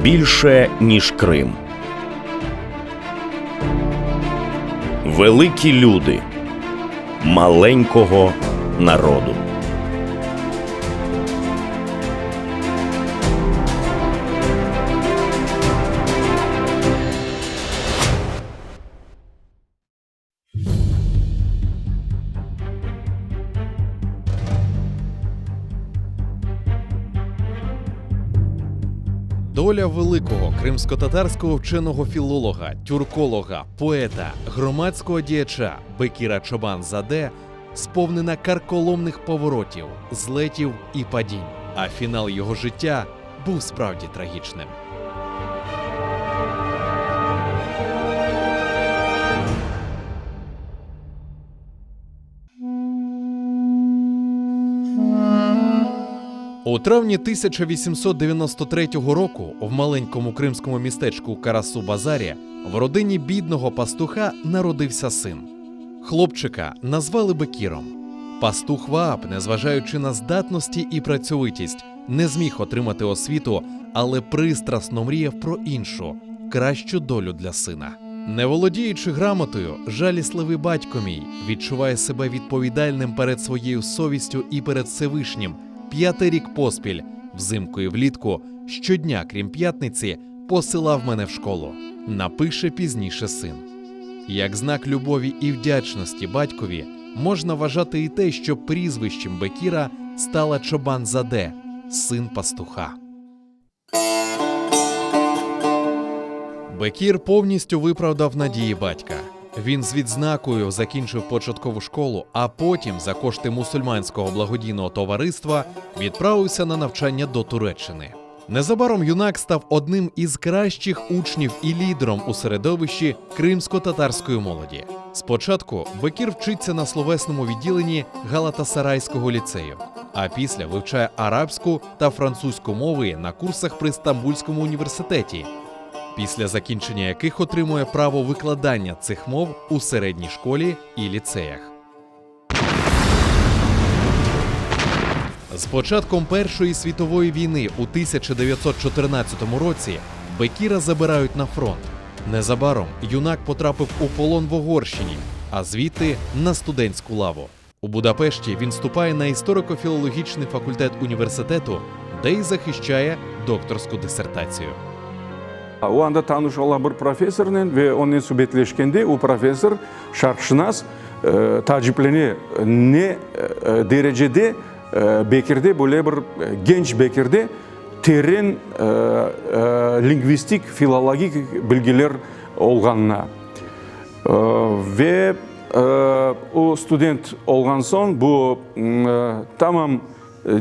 більше, ніж Крим. Великі люди маленького народу. Доля великого кримсько-татарського вченого філолога, тюрколога, поета, громадського діяча Бекіра Чобанзаде сповнена карколомних поворотів, злетів і падінь. А фінал його життя був справді трагічним. У травні 1893 року в маленькому кримському містечку Карасу-Базарі в родині бідного пастуха народився син. Хлопчика назвали Бекіром. Пастух Вааб, незважаючи на здатності і працьовитість, не зміг отримати освіту, але пристрасно мріяв про іншу, кращу долю для сина. Не володіючи грамотою, жалісливий батько мій відчуває себе відповідальним перед своєю совістю і перед Всевишнім. 5-й рік поспіль, взимку і влітку, щодня, крім п'ятниці, посилав мене в школу. Напише пізніше син. Як знак любові і вдячності батькові, можна вважати і те, що прізвищем Бекіра стала Чобанзаде, син пастуха. Бекір повністю виправдав надії батька. Він з відзнакою закінчив початкову школу, а потім за кошти мусульманського благодійного товариства відправився на навчання до Туреччини. Незабаром юнак став одним із кращих учнів і лідером у середовищі кримсько-татарської молоді. Спочатку Бекір вчиться на словесному відділенні Галатасарайського ліцею, а після вивчає арабську та французьку мови на курсах при Стамбульському університеті, після закінчення яких отримує право викладання цих мов у середній школі і ліцеях. З початком Першої світової війни у 1914 році Бекіра забирають на фронт. Незабаром юнак потрапив у полон в Угорщині, а звідти на студентську лаву. У Будапешті він вступає на історико-філологічний факультет університету, де й захищає докторську дисертацію. O anda tanış olan bir profesörle ve onun suhbetleşkende o profesör şarkşınas tacipleni ne derecede Bekir'de böyle bir genç Bekir'de terin lingvistik, filologik bilgiler olganına ve o student olgan son bu tamam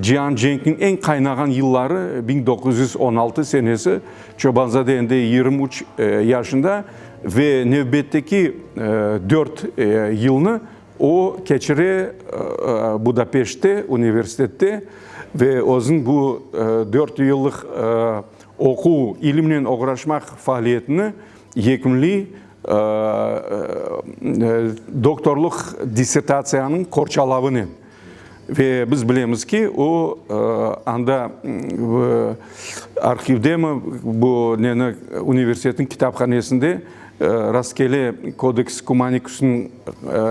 Cihan Cenk'in en kaynagan yılları 1916 senesi. Çobanzade de 23 yaşında ve nöbetteki 4 yılını o geçire Budapeşte, üniversitette ve onun bu 4 yıllık oku, ilimle uğraşmak faaliyetini yekünli doktorluk disertasiyanın korçalavını. Ve biz bilemiz ki o anda arşivde mi bu üniversitetin kitaphanesinde rastgele Codex Cumanicus'un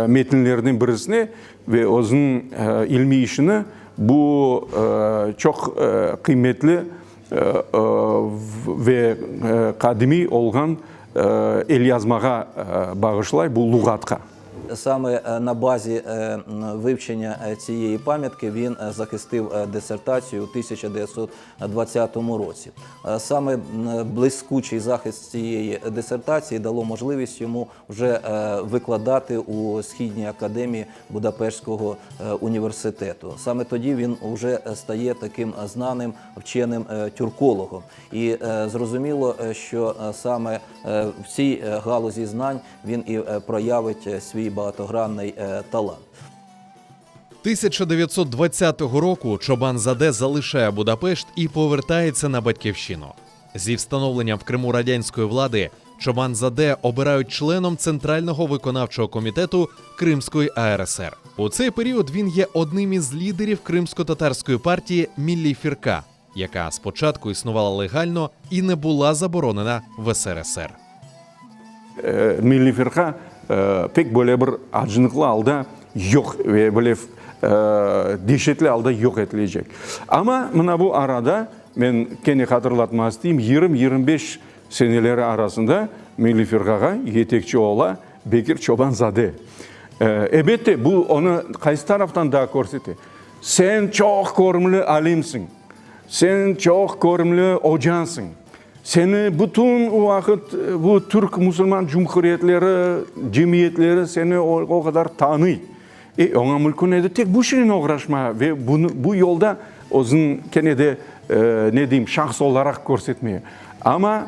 metinlerinin birisini ve onun ilmi işini bu çok kıymetli ve kadimi olgan el yazmağa bağışlay bu lügatga. Саме на базі вивчення цієї пам'ятки він захистив дисертацію у 1920 році. Саме блискучий захист цієї дисертації дало можливість йому вже викладати у Східній академії Будапештського університету. Саме тоді він вже стає таким знаним вченим тюркологом. І зрозуміло, що саме в цій галузі знань він і проявить свій багатогранний талант. 1920 року Чобанзаде залишає Будапешт і повертається на батьківщину. Зі встановленням в Криму радянської влади Чобанзаде обирають членом Центрального виконавчого комітету Кримської АРСР. У цей період він є одним із лідерів кримсько-татарської партії «Міллі Фірка» яка спочатку існувала легально і не була заборонена в СРСР. Milli firqa pek böyle bir acınıklı halda yok ve böyle dehşetli halda yok edilecek. Ama mına bu arada ben kendi hatırlatmak isteyeyim 20-25 seneleri arasında Milli firqaga yetekçi ola Bekir Çobanzade. Elbette bu onu kaysi taraftan daha korseti. Sen çok görümlü alimsin. Sen çok görümlü hocansın. Seni bütün vakit bu Türk Müslüman cumhuriyetleri, cemiyetleri seni o kadar tanıyor. Ona mümkün edi tek bu şeyin uğraşma ve bu yolda özün kenede ne diyeyim şahs olarak görsetmeye. Ama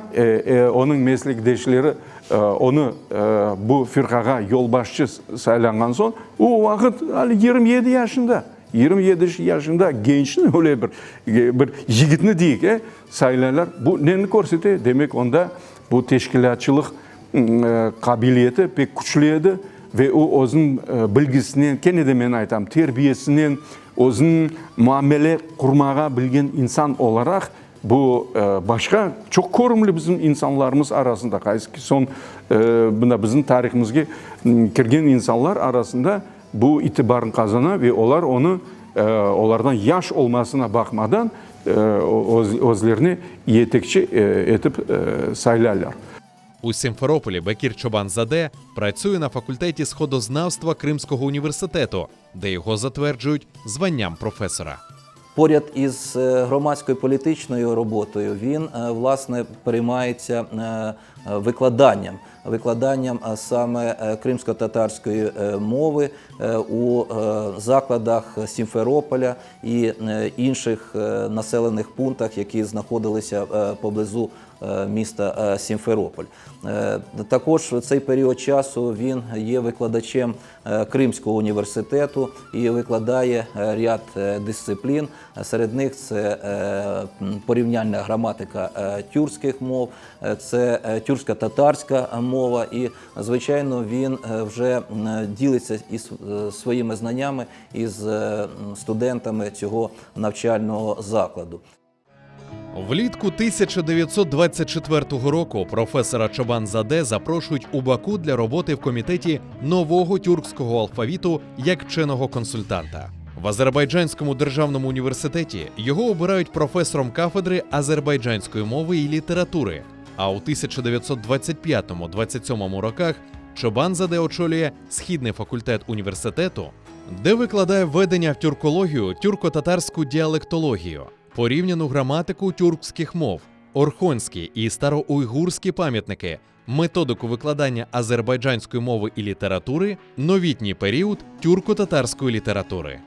onun meslektaşları onu bu firqaga yolbaşçı saylangan son o vakit 27 yaşında. 27 yaşında gençin öyle bir yigitni deyik saylarlar. Bu neni korseti? Demek onda bu teşkilatçılık kabiliyeti pek güçlü edi ve o özün bilgisinden, kene de men aytam, terbiyesinden, özün muamele kurmağa bilgen insan olarak bu başka çok korumlu bizim insanlarımız arasında. Kaysi son bizim tarihimizge kirgen insanlar arasında bu itibarın kazana ve onlardan yaş olmasına bakmadan özlerini yetekçi etip saylarlar. У Сімферополі Бекір Чобанзаде працює на факультеті сходознавства Кримського університету, де його затверджують званням професора. Поряд із громадською політичною роботою він, власне, переймається викладанням саме кримсько-татарської мови у закладах Сімферополя і інших населених пунктах, які знаходилися поблизу міста Сімферополь. Також в цей період часу він є викладачем Кримського університету і викладає ряд дисциплін. Серед них це порівняльна граматика тюркських мов, це тюрксько-татарська мова і, звичайно, він вже ділиться із своїми знаннями із студентами цього навчального закладу. Влітку 1924 року професора Чобанзаде запрошують у Баку для роботи в комітеті нового тюркського алфавіту як вченого консультанта. В Азербайджанському державному університеті його обирають професором кафедри азербайджанської мови і літератури, а у 1925-27 роках Чобанзаде очолює Східний факультет університету, де викладає введення в тюркологію, тюрко-татарську діалектологію, порівняну граматику тюркських мов, орхонські і староуйгурські пам'ятники, методику викладання азербайджанської мови і літератури, новітній період тюрко-татарської літератури.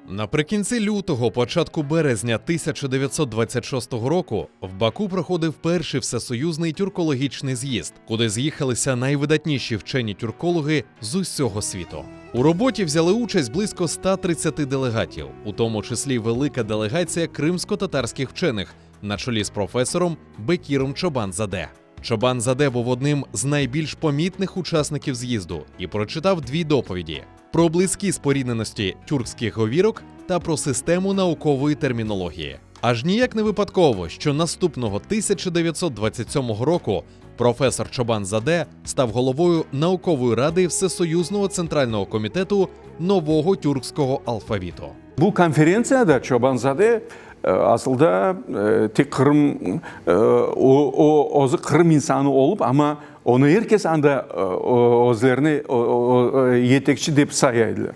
Наприкінці лютого, початку березня 1926 року в Баку проходив перший всесоюзний тюркологічний з'їзд, куди з'їхалися найвидатніші вчені тюркологи з усього світу. У роботі взяли участь близько 130 делегатів, у тому числі велика делегація кримсько-татарських вчених на чолі з професором Бекіром Чобанзаде. Чобанзаде був одним з найбільш помітних учасників з'їзду і прочитав дві доповіді – про близькі спорідненості тюркських говірок та про систему наукової термінології. Аж ніяк не випадково, що наступного 1927 року професор Чобанзаде став головою наукової ради Всесоюзного центрального комітету нового тюркського алфавіту. Bu konferensiyada Çobanzade aslında tek Kırım o Kırım insanı olup ama onu herkes anda özlerini yetekçi dep sayaydılar.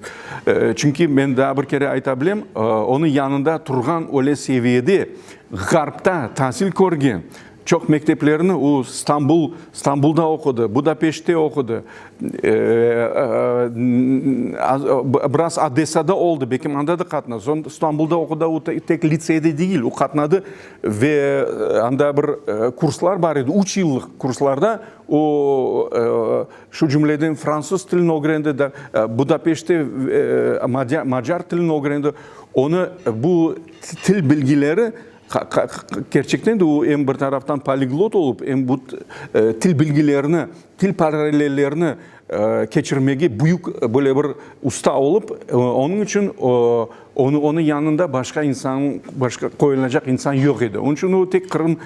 Çünkü ben daha bir kere aytabilem, onun yanında turgan öyle seviyede Garp'ta tahsil görgen. Çok mekteplerini o İstanbul'da okudu, Budapeşte okudu. Biraz Odessa'da oldu, bekim anda da katnadı. Son İstanbul'da okudu, o tek lisede değil, o katnadı ve anda bir kurslar var idi, 3 yıllık kurslarda o şu cümleden Fransız dilini öğrendi, Budapeşte Macar tilini öğrendi. Onu bu til bilgileri gerçekten de o hem bir taraftan poliglot olup hem bu til bilgilerini, til paralellerini keçirmege büyük böyle bir usta olup onun için onun yanında başka insan, başka koyulacak insan yok idi. Onun için o tek Kırım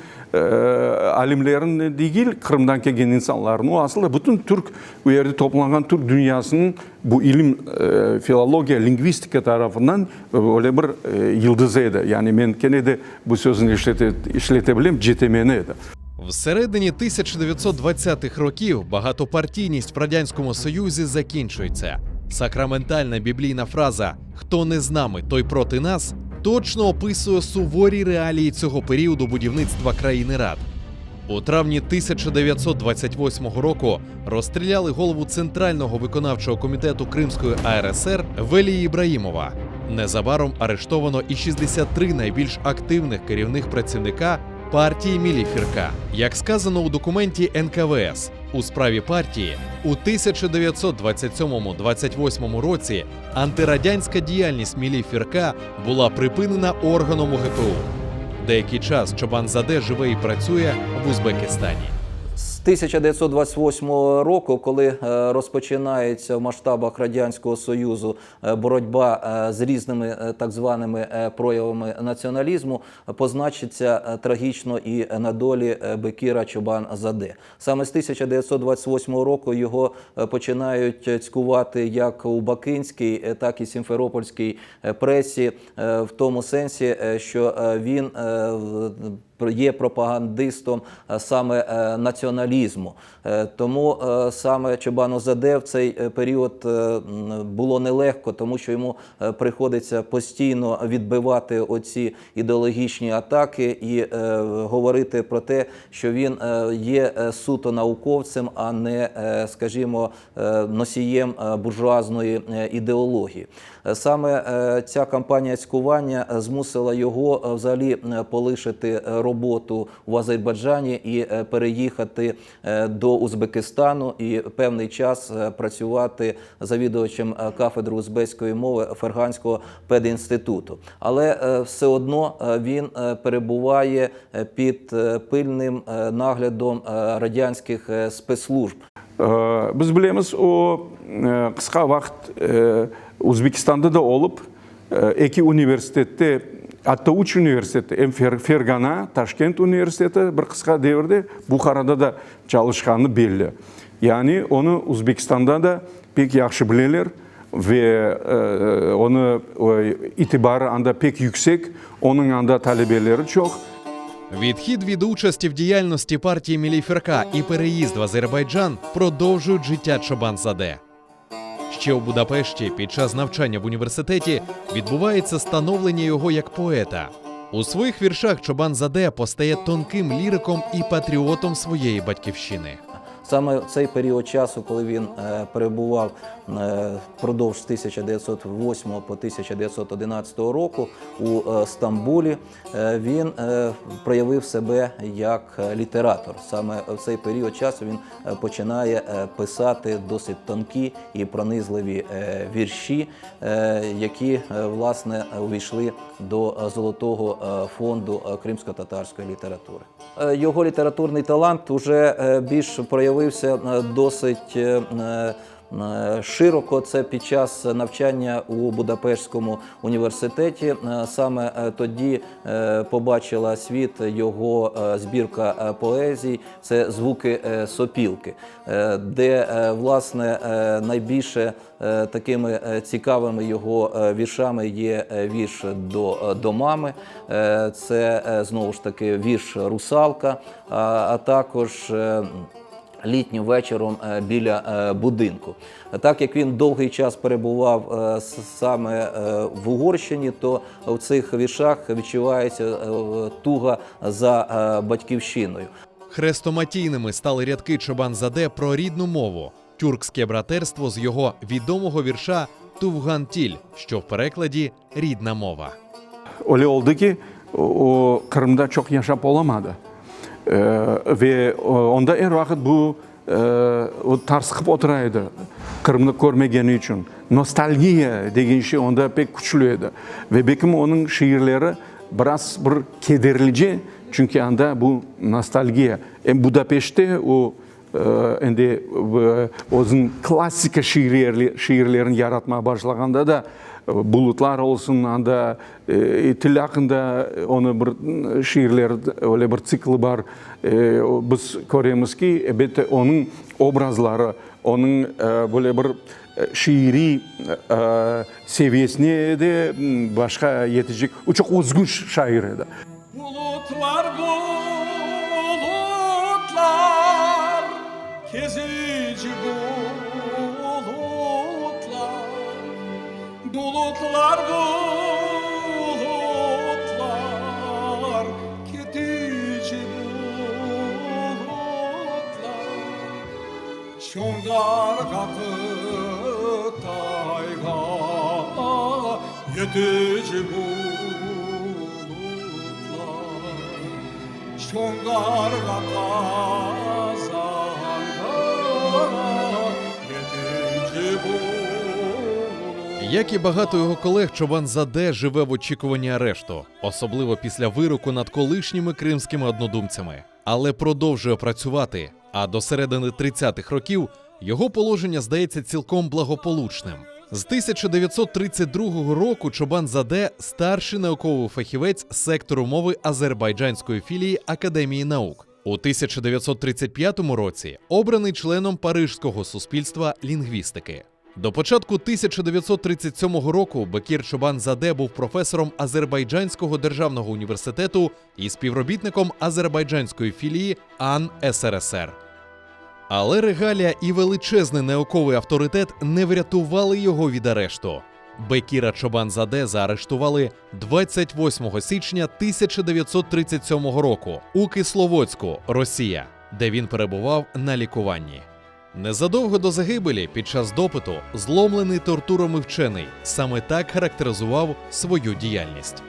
alimlerin değil, Kırım'dan gelen insanların. O aslında bütün Türk, bu yerde toplanan Türk dünyasının bu ilim, filologiya, lingvistika tarafından öyle bir yıldızıydı. Yani ben gene de bu sözünü işletebilirim, джентльменiydi. Всередині 1920-х років багатопартійність в Радянському Союзі закінчується. Сакраментальна біблійна фраза «Хто не з нами, той проти нас» точно описує суворі реалії цього періоду будівництва країни Рад. У травні 1928 року розстріляли голову Центрального виконавчого комітету Кримської АРСР Велії Ібраїмова. Незабаром арештовано і 63 найбільш активних керівних працівника партії Мілі Фірка. Як сказано у документі НКВС, у справі партії у 1927-28 році антирадянська діяльність Мілі Фірка була припинена органом УГПУ. Деякий час Чобанзаде живе і працює в Узбекистані. З 1928 року, коли розпочинається в масштабах Радянського Союзу боротьба з різними так званими проявами націоналізму, позначиться трагічно і на долі Бекіра Чобанзаде. Саме з 1928 року його починають цькувати як у бакинській, так і сімферопольській пресі, в тому сенсі, що він є пропагандистом саме націоналізму. Тому саме Чобанзаде в цей період було нелегко, тому що йому приходиться постійно відбивати оці ідеологічні атаки і говорити про те, що він є суто науковцем, а не, скажімо, носієм буржуазної ідеології. Саме ця кампанія цькування змусила його взагалі полишити роботу в Азербайджані і переїхати до Узбекистану і певний час працювати завідувачем кафедри узбекської мови Ферганського педінституту. Але все одно він перебуває під пильним наглядом радянських спецслужб. Biz bilemiz o kısa vaqt O'zbekistonda da olup iki üniversitette, hatta 3 üniversitette, hem Fergana, Toshkent üniversiteti bir kısa devirde Bukharada da çalışkanı belli. Yani onu O'zbekistonda da pek yaxshi bileler ve onu itibarı anda pek yüksek, onun anda talebeleri çok. Відхід від участі в діяльності партії Мілі Фірка і переїзд в Азербайджан продовжують життя Чобанзаде. Ще у Будапешті під час навчання в університеті відбувається становлення його як поета. У своїх віршах Чобанзаде постає тонким ліриком і патріотом своєї батьківщини. Саме в цей період часу, коли він перебував впродовж з 1908 по 1911 року у Стамбулі, він проявив себе як літератор. Саме в цей період часу він починає писати досить тонкі і пронизливі вірші, які, власне, увійшли до золотого фонду кримсько-татарської літератури. Його літературний талант уже більш проявився досить широко. Це під час навчання у Будапештському університеті. Саме тоді побачила світ його збірка поезій, це «Звуки сопілки», де, власне, найбільше такими цікавими його віршами є вірш «До мами», це, знову ж таки, вірш «Русалка», а також «Літнім вечором біля будинку». Так як він довгий час перебував саме в Угорщині, то в цих віршах відчувається туга за батьківщиною. Хрестоматійними стали рядки Чобанзаде про рідну мову – тюркське братерство з його відомого вірша «Туфган Тіль», що в перекладі «рідна мова». Öyle oldu ki o Kırım'da çok yaşap olamadı. Ve onda her vakit bu o tarsıkıp oturaydı. Kırım'da görmegeni için. Nostalgiya degen şey onda pek güçlüydü. Ve bekim onun şiirleri biraz bir kederlice. Çünkü anda bu nostalgiya. Budapeşte o endi o'zing klassika şiirlerini yaratmaya başlaganda da bulutlar olsun, anda til haqında onu bir şiirler öyle bir cikli var. Biz göremiz ki elbette onun obrazları, onun böyle bir şiiri seviyesine de başka yetecek. O çok özgün şair edi. Bulutlar, kezici bulutlar, kedici bulutlar, şongar katı tayga, yedici bulutlar, şongar katı Як і багато його колег, Чобан-Заде живе в очікуванні арешту, особливо після вироку над колишніми кримськими однодумцями. Але продовжує працювати, а до середини 30-х років його положення здається цілком благополучним. З 1932 року Чобан-Заде – старший науковий фахівець сектору мови азербайджанської філії Академії наук. У 1935 році обраний членом Паризького суспільства лінгвістики. До початку 1937 року Бекір Чобан-Заде був професором Азербайджанського державного університету і співробітником азербайджанської філії АН СРСР. Але регалія і величезний науковий авторитет не врятували його від арешту. Бекіра Чобан-Заде заарештували 28 січня 1937 року у Кисловодську, Росія, де він перебував на лікуванні. Незадовго до загибелі, під час допиту, зломлений тортурами вчений саме так характеризував свою діяльність.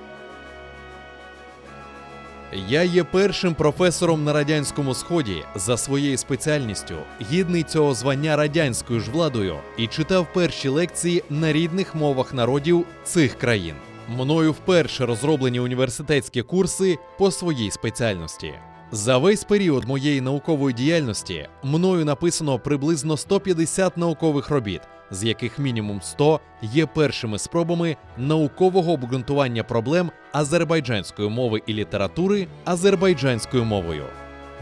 «Я є першим професором на Радянському Сході за своєю спеціальністю, гідний цього звання радянською ж владою, і читав перші лекції на рідних мовах народів цих країн. Мною вперше розроблені університетські курси по своїй спеціальності. За весь період моєї наукової діяльності мною написано приблизно 150 наукових робіт, з яких мінімум 100 є першими спробами наукового обґрунтування проблем азербайджанської мови і літератури азербайджанською мовою.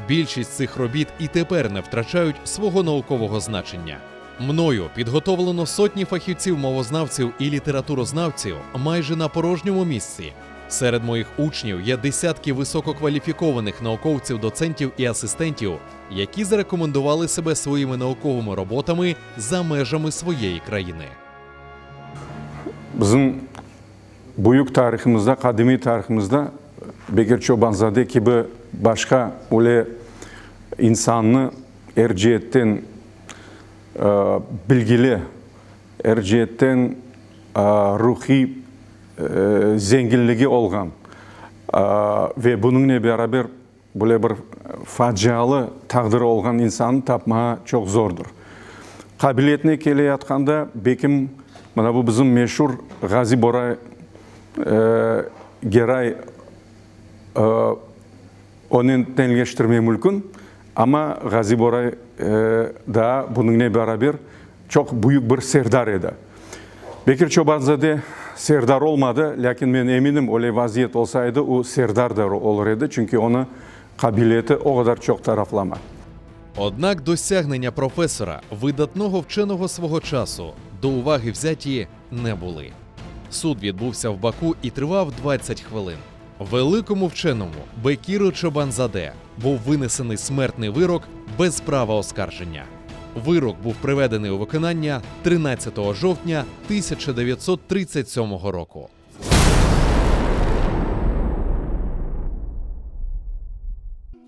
Більшість цих робіт і тепер не втрачають свого наукового значення. Мною підготовлено сотні фахівців-мовознавців і літературознавців майже на порожньому місці. Серед моїх учнів є десятки висококваліфікованих науковців-доцентів і асистентів, які зарекомендували себе своїми науковими роботами за межами своєї країни. Bizim buyuk tariximizda, qadimiy tariximizda Bekir Chobanzade gibi başka öyle insanı erciyetten bilgili, erciyetten ruhi zenginligi olgan ve bununla beraber böyle bir facialı taqdiri olgan insanı tapmaya çok zordur. Kabiliyetine keleyatqanda Bekim, mana bu bizim meşhur Gazi Boray Geray onun tenleştirmeye mümkün ama Gazi Boray da bununla beraber çok büyük bir serdar edi. Bekir Chobanzade serdar olmadı, lakin men eminim öyle vaziyet olsaydı o serdar da olur edi, çünkü onu kabiliyeti o kadar çok taraflama. Однак досягнення професора, видатного вченого свого часу, до уваги взяті не були. Суд відбувся в Баку і тривав 20 хвилин. Великому вченому Бекіру Чобанзаде був винесений смертний вирок без права оскарження. Вирок був приведений у виконання 13 жовтня 1937 року.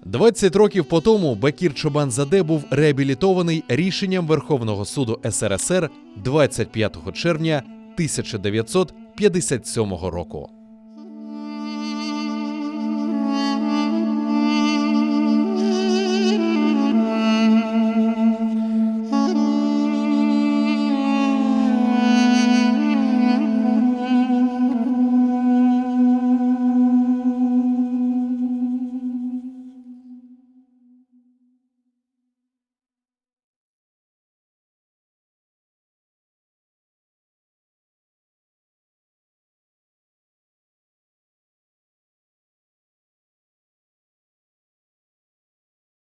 «20 років по тому Бекір Чобанзаде був реабілітований рішенням Верховного суду СРСР 25 червня 1957 року.